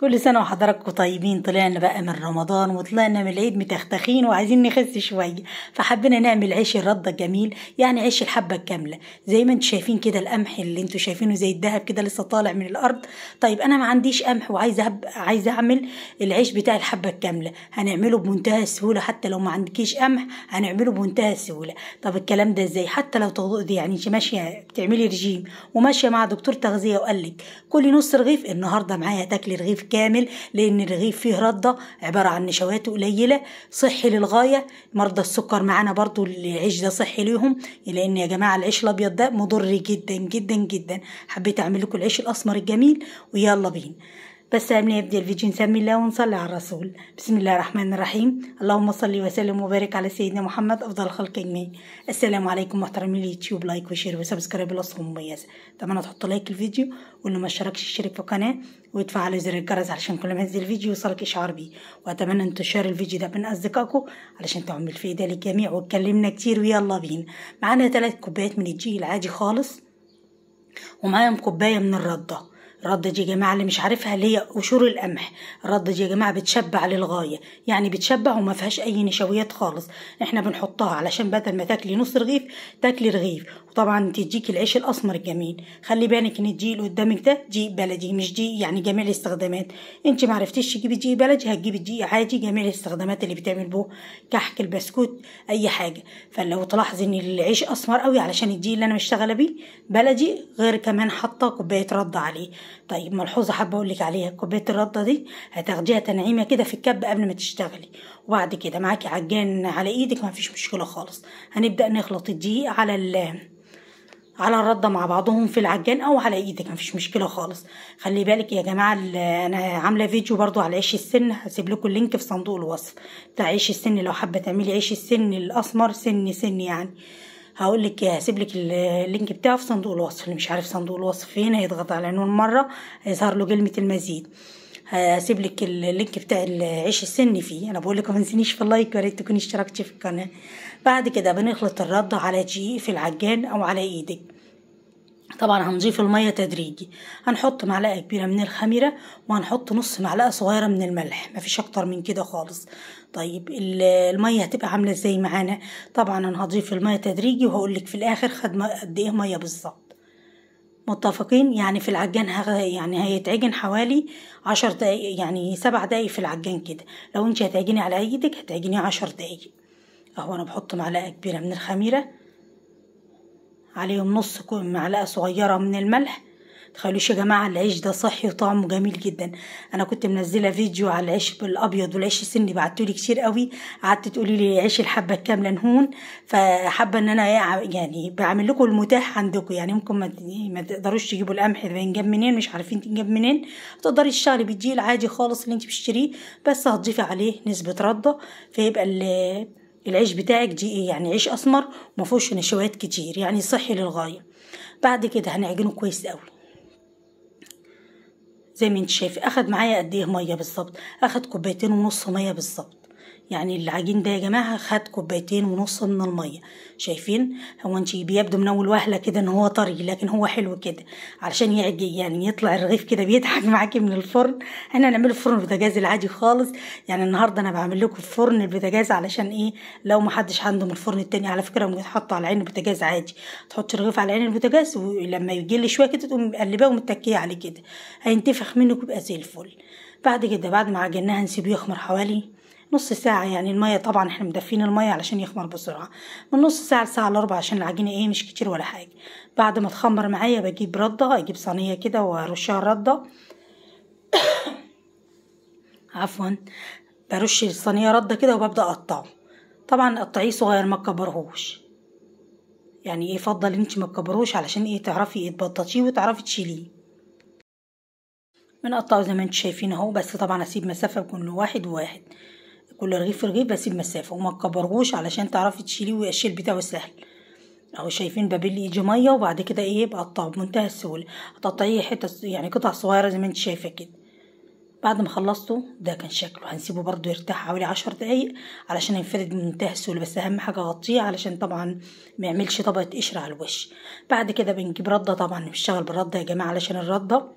كل سنة وحضراتكم طيبين. طلعنا بقى من رمضان وطلعنا من العيد متختخين وعايزين نخس شوية، فحبينا نعمل عيش الردة جميل، يعني عيش الحبة الكاملة زي ما انتوا شايفين كده. القمح اللي انتوا شايفينه زي الدهب كده لسه طالع من الأرض. طيب أنا ما عنديش قمح عايزة أعمل العيش بتاع الحبة الكاملة. هنعمله بمنتهى السهولة، حتى لو ما عندكيش قمح هنعمله بمنتهى السهولة. طب الكلام ده ازاي؟ حتى لو تغضي يعني انت ماشية بتعملي رجيم وماشية مع دكتور تغذية وقالك كلي نص رغيف، النهاردة معايا تاكلي رغيف كامل، لان الرغيف فيه رده عباره عن نشواته قليله، صحي للغايه. مرضى السكر معانا برضو العيش ده صحي ليهم، لان يا جماعه العيش الابيض ده مضر جدا جدا جدا. حبيت اعمل لكم العيش الاسمر الجميل، ويلا بينا. بس قبل ما نبدا الفيديو نسمي الله ونصلي على الرسول. بسم الله الرحمن الرحيم. اللهم صل وسلم وبارك على سيدنا محمد افضل الخلق اجمعين. السلام عليكم محترمين اليوتيوب، لايك وشير وسبسكرايب للأصل مميزه. طبعا تحط لايك الفيديو، واللي ما اشتركش يشترك في القناه ويدفع على زر الجرس علشان كل ما انزل الفيديو يوصلك اشعار بيه. واتمنى ان تشاركوا الفيديو ده بين اصدقائكم علشان تعمل فايده للجميع. واتكلمنا كتير ويلا بينا. معانا 3 كوبايات من الدقيق العادي خالص، ومعاهم كوبايه من الرده. الردة دي يا جماعة اللي مش عارفها اللي هي قشور القمح. الردة دي يا جماعة بتشبع للغاية، يعني بتشبع وما فيهاش أي نشويات خالص. احنا بنحطها علشان بدل ما تاكلي نص رغيف تاكلي رغيف. وطبعا تديكي العيش الأسمر الجميل. خلي بالك إن الدقيق اللي قدامك ده دقيق بلدي، مش دقيق يعني جميع الاستخدامات. انت معرفتيش تجيبي دقيق بلدي، هتجيبي دقيق عادي جميع الاستخدامات اللي بتعمل بوه كحك البسكوت أي حاجة. فلو تلاحظي إن العيش أسمر قوي علشان الدقيق اللي أنا مشتغلة بيه بلدي، غير كمان حاطة كوباية رده عليه. طيب ملحوظه حابه اقول لك عليها، كوبايه الرده دي هتاخديها تنعيمه كده في الكب قبل ما تشتغلي، وبعد كده معاكي عجان على ايدك ما فيش مشكله خالص. هنبدا نخلط الدقيق على الرده مع بعضهم في العجان او على ايدك، ما فيش مشكله خالص. خلي بالك يا جماعه، انا عامله فيديو برضو على عيش السن، هسيب لكم اللينك في صندوق الوصف بتاع عيش السن. لو حابه تعملي عيش السن الاسمر سن يعني، هقول لك هسيب لك اللينك بتاعه في صندوق الوصف. اللي مش عارف صندوق الوصف فين هيضغط على العنوان مره هيظهر له كلمه المزيد. هسيب لك اللينك بتاع العيش السن فيه. انا بقول لك ما تنسينيش في اللايك، يا ريت تكوني اشتركتي في القناه. بعد كده بنخلط الرده على دقيق في العجان او على ايدك. طبعا هنضيف الميه تدريجي. هنحط معلقه كبيره من الخميره، وهنحط نص معلقه صغيره من الملح، مفيش اكتر من كده خالص. طيب الميه هتبقى عامله ازاي معانا؟ طبعا انا هضيف الميه تدريجي وهقول لك في الاخر خد قد ايه ميه بالظبط. متفقين؟ يعني في العجان يعني هيتعجن حوالي 10 دقايق، يعني 7 دقايق في العجان كده. لو انت هتعجني على ايدك هتعجني 10 دقايق. اهو انا بحط معلقه كبيره من الخميره، عليهم نص معلقه صغيره من الملح. تخيلوش يا جماعه العيش ده صحي وطعمه جميل جدا. انا كنت منزله فيديو على العيش بالابيض والعيش السني، بعتولي كتير قوي، قعدت تقولي لي عيش الحبه الكامله نهون. فحابه ان انا يعني بعمل لكم المتاح عندكم، يعني ممكن ما تقدروش تجيبوا القمح ده ينجاب منين، مش عارفين تنجاب منين، تقدري تشتغلي بالدقيق العادي خالص اللي انت بتشتريه، بس هتضيفي عليه نسبه رده فيبقى العيش بتاعك دي يعني عيش اسمر ومفيهوش نشويات كتير، يعني صحي للغايه. بعد كده هنعجنه كويس قوي زي ما انت شايف. اخد معايا قد ايه ميه بالظبط؟ اخد 2.5 كوباية ميه بالظبط. يعني العجين ده يا جماعه خد 2.5 كوباية من الميه. شايفين؟ هو انت بيبدو من اول وهله كده ان هو طري، لكن هو حلو كده علشان يعجن، يعني يطلع الرغيف كده بيضحك معاكي من الفرن. احنا هنعمله في فرن البوتاجاز العادي خالص. يعني النهارده انا بعمل لكم في فرن البوتاجاز علشان ايه؟ لو ما حدش عنده من الفرن التاني، على فكره ممكن تحطه على عين البوتاجاز عادي. تحط الرغيف على عين البوتاجاز، ولما يجي شويه كده تقوم مقلباه ومتكيه عليه كده، هينتفخ منك ويبقى زي الفل. بعد كده بعد ما عجناه هنسيبه يخمر حوالي نص ساعة. يعني المية طبعا احنا مدفين المية علشان يخمر بسرعة، من نص ساعة لساعة الا ربع، عشان العجينة ايه مش كتير ولا حاجة. بعد ما تخمر معايا بجيب ردة، اجيب صينية كده وارشها الردة. عفوا، برش الصينية ردة كده وببدأ اقطعه. طبعا قطعيه صغير ما تكبرهوش، يعني ايه يفضل انت ما تكبروش علشان ايه تعرفي ايه تبططيه وتعرفي تشيليه. بنقطعه زي ما انتم شايفين اهو، بس طبعا اسيب مسافة بين واحد وواحد، كل رغيف في رغيف بسيب مسافة، وما تكبرهوش علشان تعرفي تشيليه والشيل بتاعه سهل. اهو شايفين ببل يجي ميه، وبعد كده ايه بقطعه بمنتهى السهوله. هتقطعيه حتت يعني قطع صغيره زي ما انت شايفه كده. بعد ما خلصته ده كان شكله، هنسيبه برضو يرتاح حوالي 10 دقايق علشان ينفرد بمنتهى السهوله. بس اهم حاجه اغطيه علشان طبعا ما يعملش طبقه قشره على الوش. بعد كده بنجيب رده، طبعا بنشتغل بالرده يا جماعه علشان الرده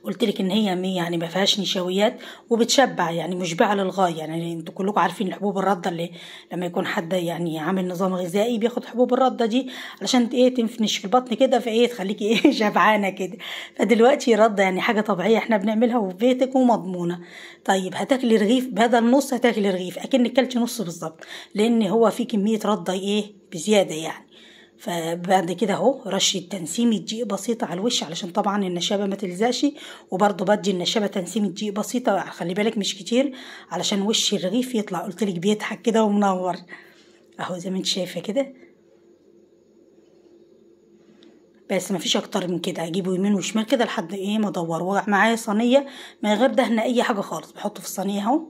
قلت لك ان هي يعني ما فيهاش نشويات وبتشبع، يعني مشبعه للغايه. يعني انتوا كلكم عارفين الحبوب الرده اللي لما يكون حد يعني عامل نظام غذائي بياخد حبوب الرده دي علشان ايه تنفنش في البطن كده، فايه تخليكي ايه شبعانه كده. فدلوقتي رده يعني حاجه طبيعيه احنا بنعملها وفي بيتك ومضمونه. طيب هتاكلي رغيف بدل نص، هتاكلي رغيف اكنك كلتي نص بالظبط، لان هو فيه كميه رده ايه بزياده يعني. فبعد كده اهو رشه تنسيم دقيق بسيطه على الوش علشان طبعا النشابه ما تلزقش، وبرضه بدي النشابه تنسيم دقيق بسيطه، خلي بالك مش كتير علشان وش الرغيف يطلع قلت لك بيضحك كده ومنور اهو زي ما انت شايفه كده. بس ما فيش اكتر من كده، اجيبه يمين وشمال كده لحد ايه ما ادور. ومعايا صينيه من غير دهن اي حاجه خالص، بحطه في الصينيه اهو.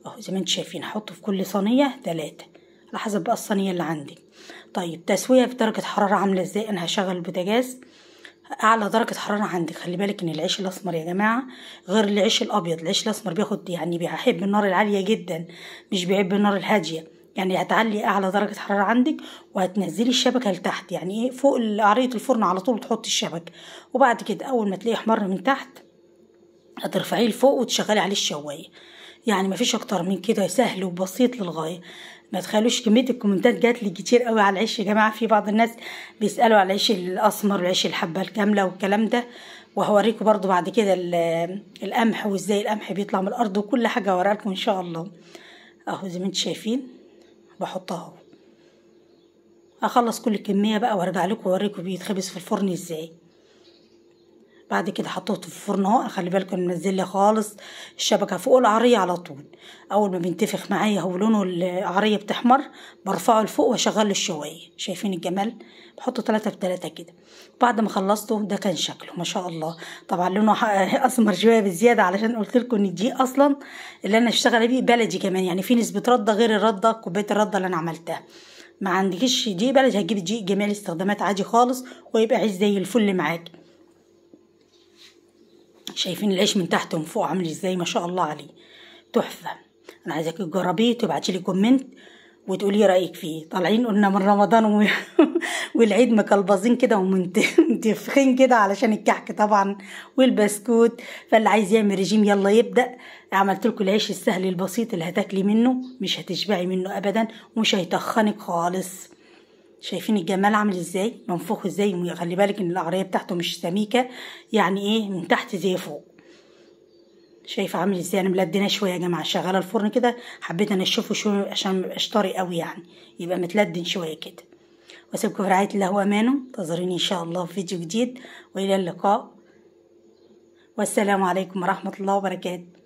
اهو زي ما انتم شايفين هحطه في كل صينيه 3 على حسب بقى الصينيه اللي عندك. طيب تسويه بدرجه حراره عامله ازاي؟ انا هشغل البوتاجاز اعلى درجه حراره عندك. خلي بالك ان العيش الاسمر يا جماعه غير العيش الابيض. العيش الاسمر بياخد يعني بيحب النار العاليه جدا، مش بيحب النار الهاديه. يعني هتعلي اعلى درجه حراره عندك وهتنزلي الشبكه لتحت، يعني ايه فوق قعريه الفرن على طول تحطي الشبكه، وبعد كده اول ما تلاقيه احمر من تحت هترفعيه لفوق وتشغلي عليه الشوايه. يعني مفيش اكتر من كده، سهل وبسيط للغايه. ما تخلوش كميه الكومنتات جات لي كتير قوي على العيش يا جماعه. في بعض الناس بيسالوا على العيش الاسمر والعيش الحبه الكامله والكلام ده، وهوريكم برضو بعد كده القمح وازاي القمح بيطلع من الارض وكل حاجه هوريها لكم ان شاء الله. اهو زي ما انتم شايفين بحطها اهو. اخلص كل كميه بقى وارجع لكم واوريكم بيتخبز في الفرن ازاي. بعد كده حطيته في الفرن اهو. خلي بالكم منزل لي خالص الشبكه فوق القعريه على طول. اول ما بينتفخ معايا هو لونه القعريه بتحمر برفعه لفوق واشغل الشوايه. شايفين الجمال؟ بحطه 3 في 3 كده. بعد ما خلصته ده كان شكله ما شاء الله. طبعا لونه اسمر شويه بزياده علشان قلت لكم ان الدقيق اصلا اللي انا اشتغل بيه بلدي كمان، يعني في نسبه رده غير الرده كوبايه الرده اللي انا عملتها. ما عندكيش دقيق بلدي هتجيبي دقيق جميع الاستخدامات عادي خالص ويبقى عيش زي الفل معاكي. شايفين العيش من تحت ومن فوق عامل ازاي؟ ما شاء الله عليه تحفه. انا عايزاك تجربيه وتبعتي لي كومنت وتقولي رايك فيه. طالعين قلنا من رمضان والعيد مكلبظين كده ومنتفخين كده علشان الكحك طبعا والبسكوت. فاللي عايز يعمل رجيم يلا يبدا. عملت لكم العيش السهل البسيط اللي هتاكلي منه مش هتشبعي منه ابدا ومش هيتخنك خالص. شايفين الجمال عامل ازاي؟ منفوخ ازاي؟ خلي بالك ان القعريه بتاعته مش سميكه، يعني ايه من تحت زي فوق. شايفه عامل ازاي؟ انا ملدناه شويه يا جماعه، شغاله الفرن كده حبيت انشفه شويه عشان ميبقاش طري قوي، يعني يبقى متلدن شويه كده. واسيبكم في رعايه الله وامانه. انتظروني ان شاء الله في فيديو جديد والى اللقاء، والسلام عليكم ورحمه الله وبركاته.